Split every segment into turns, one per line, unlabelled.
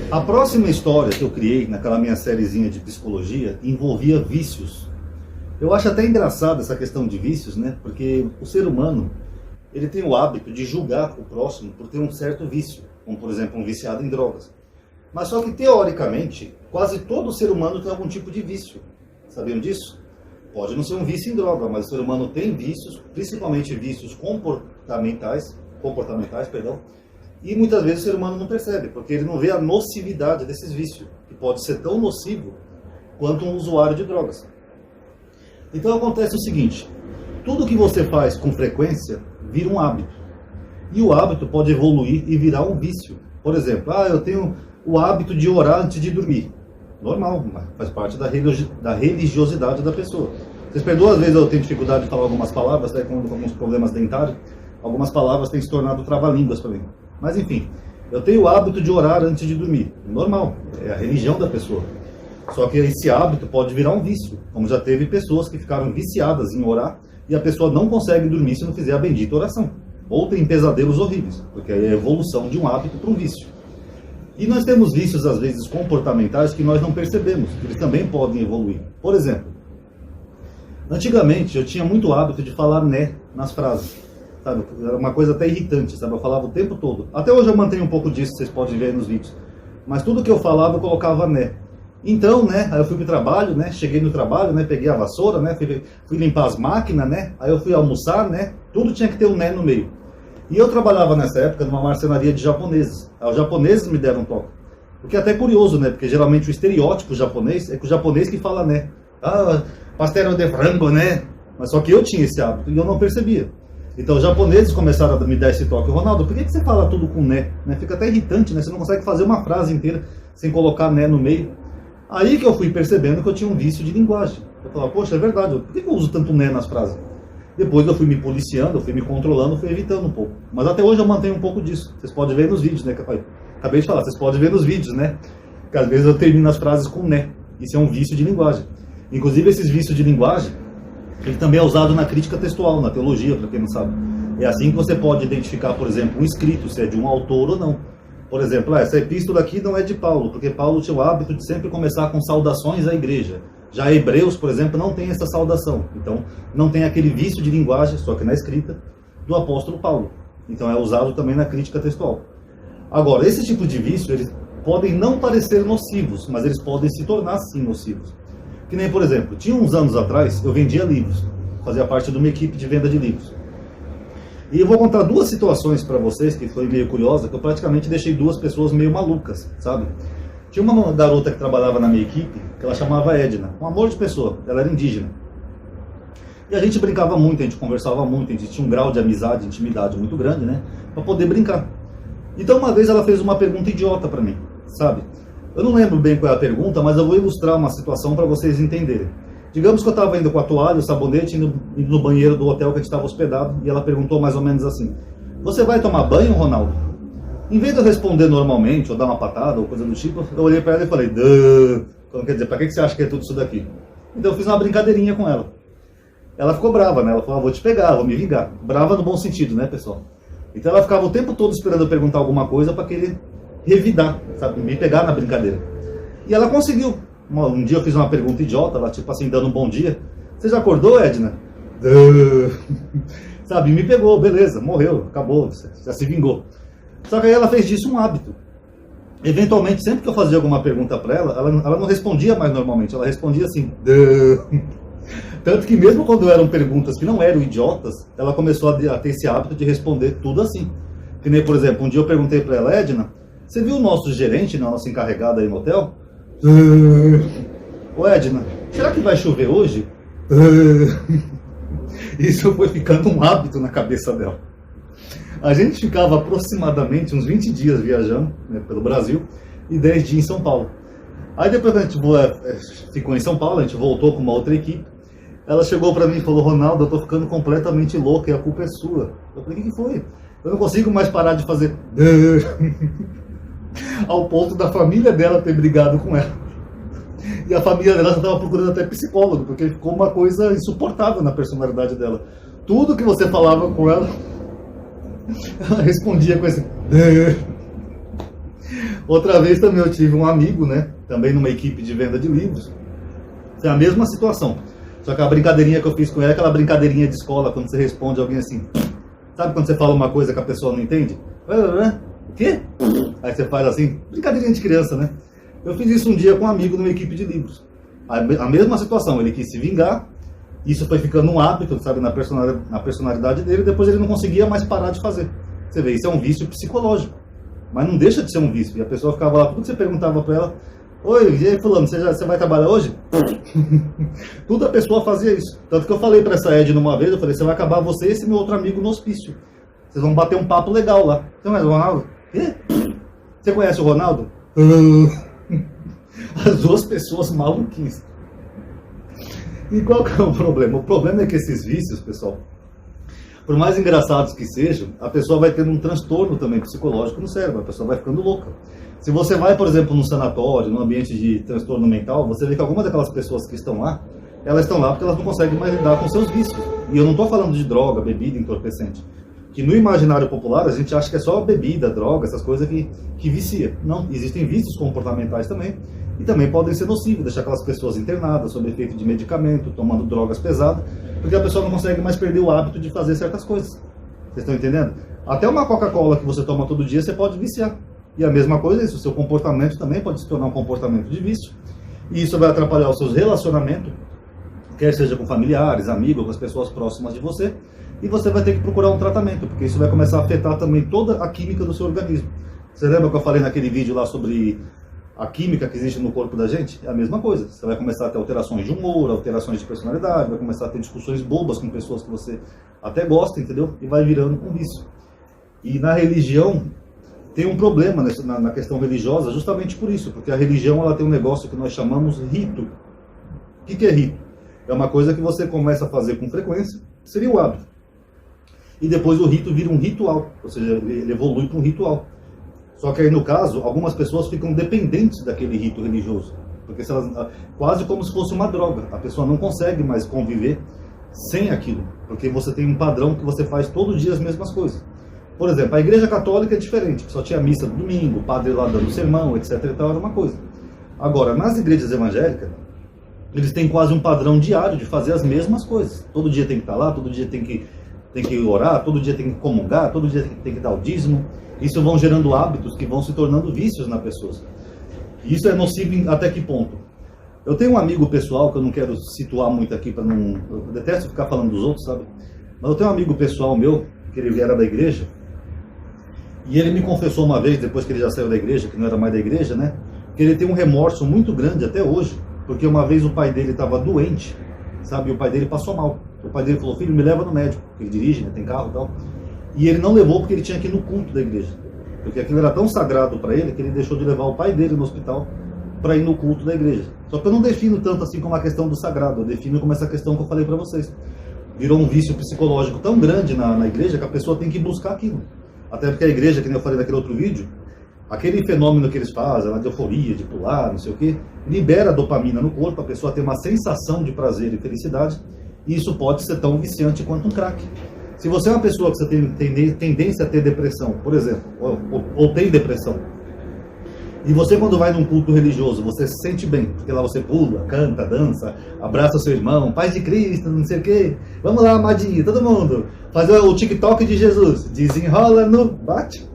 A próxima história que eu criei naquela minha sériezinha de psicologia envolvia vícios. Eu acho até engraçado essa questão de vícios, né? Porque o ser humano, ele tem o hábito de julgar o próximo por ter um certo vício, como por exemplo um viciado em drogas. Mas só que teoricamente, quase todo ser humano tem algum tipo de vício. Sabiam disso? Pode não ser um vício em droga, mas o ser humano tem vícios, principalmente vícios comportamentais, e muitas vezes o ser humano não percebe, porque ele não vê a nocividade desses vícios, que pode ser tão nocivo quanto um usuário de drogas. Então acontece o seguinte, tudo que você faz com frequência vira um hábito. E o hábito pode evoluir e virar um vício. Por exemplo, eu tenho o hábito de orar antes de dormir. Normal, faz parte da religiosidade da pessoa. Vocês perdoam, às vezes eu tenho dificuldade de falar algumas palavras, com alguns problemas dentários, algumas palavras têm se tornado trava-línguas para mim. Mas enfim, eu tenho o hábito de orar antes de dormir. Normal, é a religião da pessoa. Só que esse hábito pode virar um vício, como já teve pessoas que ficaram viciadas em orar e a pessoa não consegue dormir se não fizer a bendita oração. Ou tem pesadelos horríveis, porque é a evolução de um hábito para um vício. E nós temos vícios, às vezes, comportamentais que nós não percebemos, que eles também podem evoluir. Por exemplo, antigamente eu tinha muito hábito de falar né nas frases. Sabe? Era uma coisa até irritante, sabe? Eu falava o tempo todo. Até hoje eu mantenho um pouco disso, vocês podem ver aí nos vídeos. Mas tudo que eu falava eu colocava né. Então, né, aí eu fui pro trabalho, né, cheguei no trabalho, né, peguei a vassoura, né, fui limpar as máquinas, né, aí eu fui almoçar, né, tudo tinha que ter um né no meio. E eu trabalhava nessa época numa marcenaria de japoneses. Os japoneses me deram um toque. O que é até curioso, né, porque geralmente o estereótipo japonês é que o japonês que fala né. Pastel de frango, né. Mas só que eu tinha esse hábito e eu não percebia. Então os japoneses começaram a me dar esse toque. Ronaldo, por que você fala tudo com né? Fica até irritante, né? Você não consegue fazer uma frase inteira sem colocar né no meio. Aí que eu fui percebendo que eu tinha um vício de linguagem. Eu falava, poxa, é verdade, por que eu uso tanto né nas frases? Depois eu fui me policiando, eu fui me controlando, fui evitando um pouco. Mas até hoje eu mantenho um pouco disso. Vocês podem ver nos vídeos, né? Acabei de falar, vocês podem ver nos vídeos, né? Que às vezes eu termino as frases com né. Isso é um vício de linguagem. Inclusive esses vícios de linguagem, ele também é usado na crítica textual, na teologia, para quem não sabe. É assim que você pode identificar, por exemplo, um escrito, se é de um autor ou não. Por exemplo, essa epístola aqui não é de Paulo, porque Paulo tinha o hábito de sempre começar com saudações à igreja. Já Hebreus, por exemplo, não tem essa saudação. Então, não tem aquele vício de linguagem, só que na escrita, do apóstolo Paulo. Então, é usado também na crítica textual. Agora, esse tipo de vício, eles podem não parecer nocivos, mas eles podem se tornar, sim, nocivos. Que nem, por exemplo, tinha uns anos atrás, eu vendia livros. Fazia parte de uma equipe de venda de livros. E eu vou contar duas situações para vocês, que foi meio curiosa, que eu praticamente deixei duas pessoas meio malucas, sabe? Tinha uma garota que trabalhava na minha equipe, que ela chamava Edna, um amor de pessoa, ela era indígena. E a gente brincava muito, a gente conversava muito, a gente tinha um grau de amizade, de intimidade muito grande, né? Para poder brincar. Então uma vez ela fez uma pergunta idiota para mim, sabe? Eu não lembro bem qual é a pergunta, mas eu vou ilustrar uma situação para vocês entenderem. Digamos que eu estava indo com a toalha, o sabonete, indo no banheiro do hotel que a gente estava hospedado, e ela perguntou mais ou menos assim, você vai tomar banho, Ronaldo? Em vez de eu responder normalmente, ou dar uma patada, ou coisa do tipo, eu olhei para ela e falei, quer dizer, para que você acha que é tudo isso daqui? Então eu fiz uma brincadeirinha com ela. Ela ficou brava, né? Ela falou, vou te pegar, vou me vingar. Brava no bom sentido, né, pessoal? Então ela ficava o tempo todo esperando eu perguntar alguma coisa para querer revidar, sabe? Me pegar na brincadeira. E ela conseguiu. Um dia eu fiz uma pergunta idiota, ela tipo assim, dando um bom dia. Você já acordou, Edna? Sabe, me pegou, beleza, morreu, acabou, já se vingou. Só que aí ela fez disso um hábito. Eventualmente, sempre que eu fazia alguma pergunta para ela, ela não respondia mais normalmente, ela respondia assim. Tanto que mesmo quando eram perguntas que não eram idiotas, ela começou a ter esse hábito de responder tudo assim. Que nem, por exemplo, um dia eu perguntei para ela, Edna, você viu o nosso gerente, nosso encarregado aí no hotel? Ô Edna, será que vai chover hoje? Isso foi ficando um hábito na cabeça dela. A gente ficava aproximadamente uns 20 dias viajando, né, pelo Brasil e 10 dias em São Paulo. Aí depois que a gente ficou em São Paulo, a gente voltou com uma outra equipe. Ela chegou para mim e falou, Ronaldo, eu tô ficando completamente louca e a culpa é sua. Eu falei, o que foi? Eu não consigo mais parar de fazer... Ao ponto da família dela ter brigado com ela. E a família dela já estava procurando até psicólogo, porque ficou uma coisa insuportável na personalidade dela. Tudo que você falava com ela, ela respondia com esse... Outra vez também eu tive um amigo, né? Também numa equipe de venda de livros. É a mesma situação. Só que a brincadeirinha que eu fiz com ele é aquela brincadeirinha de escola, quando você responde alguém assim. Sabe quando você fala uma coisa que a pessoa não entende? O quê? Aí você faz assim, brincadeirinha de criança, né? Eu fiz isso um dia com um amigo numa equipe de livros. A mesma situação, ele quis se vingar. Isso foi ficando um hábito, sabe, na personalidade dele. Depois ele não conseguia mais parar de fazer. Você vê, isso é um vício psicológico. Mas não deixa de ser um vício. E a pessoa ficava lá, tudo que você perguntava pra ela, oi, e aí fulano, você vai trabalhar hoje? Tudo a pessoa fazia isso. Tanto que eu falei pra essa Ed numa vez, eu falei, você vai acabar você e esse meu outro amigo no hospício. Vocês vão bater um papo legal lá. Você conhece o Ronaldo? Quê? Você conhece o Ronaldo? As duas pessoas maluquinhas. E qual que é o problema? O problema é que esses vícios, pessoal, por mais engraçados que sejam, a pessoa vai tendo um transtorno também psicológico no cérebro, a pessoa vai ficando louca. Se você vai, por exemplo, num sanatório, num ambiente de transtorno mental, você vê que algumas daquelas pessoas que estão lá, elas estão lá porque elas não conseguem mais lidar com seus vícios. E eu não estou falando de droga, bebida, entorpecente. Que no imaginário popular a gente acha que é só bebida, droga, essas coisas que vicia. Não, existem vícios comportamentais também. E também podem ser nocivos, deixar aquelas pessoas internadas sob efeito de medicamento, tomando drogas pesadas, porque a pessoa não consegue mais perder o hábito de fazer certas coisas. Vocês estão entendendo? Até uma Coca-Cola que você toma todo dia, você pode viciar. E a mesma coisa é isso, o seu comportamento também pode se tornar um comportamento de vício. E isso vai atrapalhar os seus relacionamentos, quer seja com familiares, amigos, com as pessoas próximas de você, e você vai ter que procurar um tratamento, porque isso vai começar a afetar também toda a química do seu organismo. Você lembra que eu falei naquele vídeo lá sobre a química que existe no corpo da gente? É a mesma coisa. Você vai começar a ter alterações de humor, alterações de personalidade, vai começar a ter discussões bobas com pessoas que você até gosta, entendeu? E vai virando um vício. E na religião, tem um problema na questão religiosa justamente por isso, porque a religião ela tem um negócio que nós chamamos rito. O que é rito? É uma coisa que você começa a fazer com frequência, seria o hábito. E depois o rito vira um ritual, ou seja, ele evolui para um ritual. Só que aí, no caso, algumas pessoas ficam dependentes daquele rito religioso. Porque se elas, quase como se fosse uma droga. A pessoa não consegue mais conviver sem aquilo. Porque você tem um padrão que você faz todo dia as mesmas coisas. Por exemplo, a igreja católica é diferente. Só tinha missa no domingo, o padre lá dando sermão, etc. e tal, era uma coisa. Agora, nas igrejas evangélicas, eles têm quase um padrão diário de fazer as mesmas coisas. Todo dia tem que estar lá, todo dia tem que orar, todo dia tem que comungar, todo dia tem que dar o dízimo. Isso vão gerando hábitos que vão se tornando vícios na pessoa. E isso é nocivo até que ponto? Eu tenho um amigo pessoal, que eu não quero situar muito aqui, para não... Eu detesto ficar falando dos outros, sabe? Mas eu tenho um amigo pessoal meu, que ele era da igreja, e ele me confessou uma vez, depois que ele já saiu da igreja, que não era mais da igreja, né? Que ele tem um remorso muito grande até hoje, porque uma vez o pai dele estava doente, sabe? E o pai dele passou mal. O pai dele falou, filho, me leva no médico, porque ele dirige, né? Tem carro e tal. E ele não levou porque ele tinha que ir no culto da igreja. Porque aquilo era tão sagrado para ele que ele deixou de levar o pai dele no hospital para ir no culto da igreja. Só que eu não defino tanto assim como a questão do sagrado, eu defino como essa questão que eu falei para vocês. Virou um vício psicológico tão grande na igreja que a pessoa tem que buscar aquilo. Até porque a igreja, que nem eu falei naquele outro vídeo, aquele fenômeno que eles fazem, de euforia, de pular, não sei o quê, libera dopamina no corpo, a pessoa tem uma sensação de prazer e felicidade, e isso pode ser tão viciante quanto um crack. Se você é uma pessoa que você tem tendência a ter depressão, por exemplo, ou tem depressão, e você quando vai num culto religioso, você se sente bem, porque lá você pula, canta, dança, abraça seu irmão, paz de Cristo, não sei o quê, vamos lá, amadinho, todo mundo, fazer o TikTok de Jesus, desenrola no bate,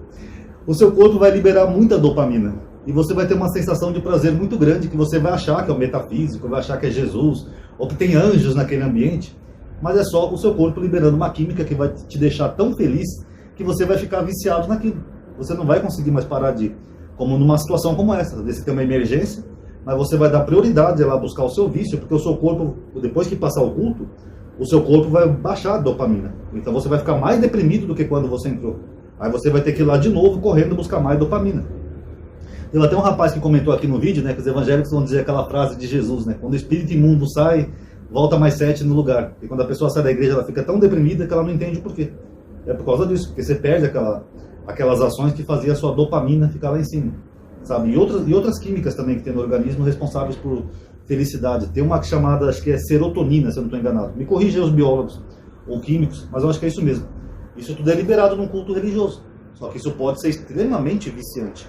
o seu corpo vai liberar muita dopamina, e você vai ter uma sensação de prazer muito grande, que você vai achar que é o metafísico, vai achar que é Jesus, ou que tem anjos naquele ambiente, mas é só o seu corpo liberando uma química que vai te deixar tão feliz que você vai ficar viciado naquilo. Você não vai conseguir mais parar de ir. Como numa situação como essa, você tem uma emergência, mas você vai dar prioridade a lá buscar o seu vício, porque o seu corpo, depois que passar o culto, o seu corpo vai baixar a dopamina. Então você vai ficar mais deprimido do que quando você entrou. Aí você vai ter que ir lá de novo, correndo, buscar mais dopamina. Teve até um rapaz que comentou aqui no vídeo, né, que os evangélicos vão dizer aquela frase de Jesus, né, quando o espírito imundo sai, volta mais 7 no lugar. E quando a pessoa sai da igreja, ela fica tão deprimida que ela não entende o porquê. É por causa disso, porque você perde aquelas ações que faziam a sua dopamina ficar lá em cima, sabe? E outras químicas também que tem no organismo responsáveis por felicidade. Tem uma chamada, acho que é serotonina, se eu não estou enganado. Me corrija os biólogos ou químicos, mas eu acho que é isso mesmo. Isso tudo é liberado num culto religioso. Só que isso pode ser extremamente viciante.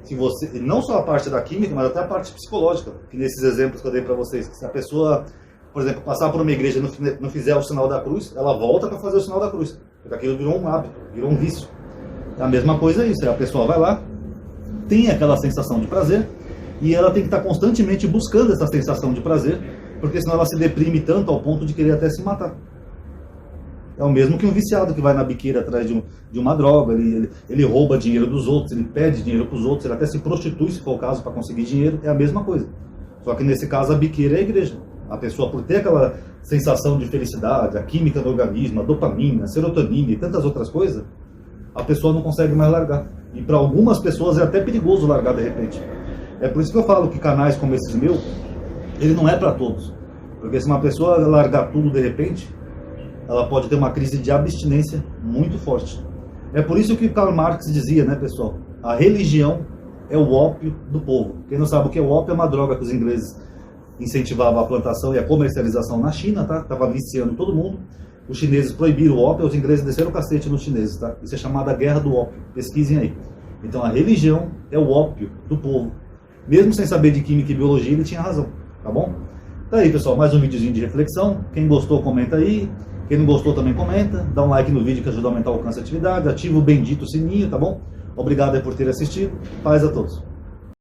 se você, e não só a parte da química, mas até a parte psicológica, que nesses exemplos que eu dei para vocês, que se a pessoa, por exemplo, passar por uma igreja e não fizer o sinal da cruz, ela volta para fazer o sinal da cruz, porque aquilo virou um hábito, virou um vício. A mesma coisa é isso, a pessoa vai lá, tem aquela sensação de prazer, e ela tem que estar constantemente buscando essa sensação de prazer, porque senão ela se deprime tanto ao ponto de querer até se matar. É o mesmo que um viciado que vai na biqueira atrás de uma droga, ele rouba dinheiro dos outros, ele pede dinheiro para os outros, ele até se prostitui, se for o caso, para conseguir dinheiro, é a mesma coisa. Só que nesse caso a biqueira é a igreja. A pessoa, por ter aquela sensação de felicidade, a química do organismo, a dopamina, a serotonina e tantas outras coisas, a pessoa não consegue mais largar. E para algumas pessoas é até perigoso largar de repente. É por isso que eu falo que canais como esses meus, ele não é para todos. Porque se uma pessoa largar tudo de repente, ela pode ter uma crise de abstinência muito forte. É por isso que Karl Marx dizia, né, pessoal? A religião é o ópio do povo. Quem não sabe o que é o ópio, é uma droga que os ingleses incentivavam a plantação e a comercialização na China, tá? Tava viciando todo mundo. Os chineses proibiram o ópio, os ingleses desceram o cacete nos chineses, tá? Isso é chamada Guerra do Ópio. Pesquisem aí. Então a religião é o ópio do povo. Mesmo sem saber de química e biologia, ele tinha razão, tá bom? Tá aí, pessoal, mais um videozinho de reflexão. Quem gostou, comenta aí. Quem não gostou também comenta, dá um like no vídeo que ajuda a aumentar o alcance da atividade, ativa o bendito sininho, tá bom? Obrigado aí por ter assistido, paz a todos.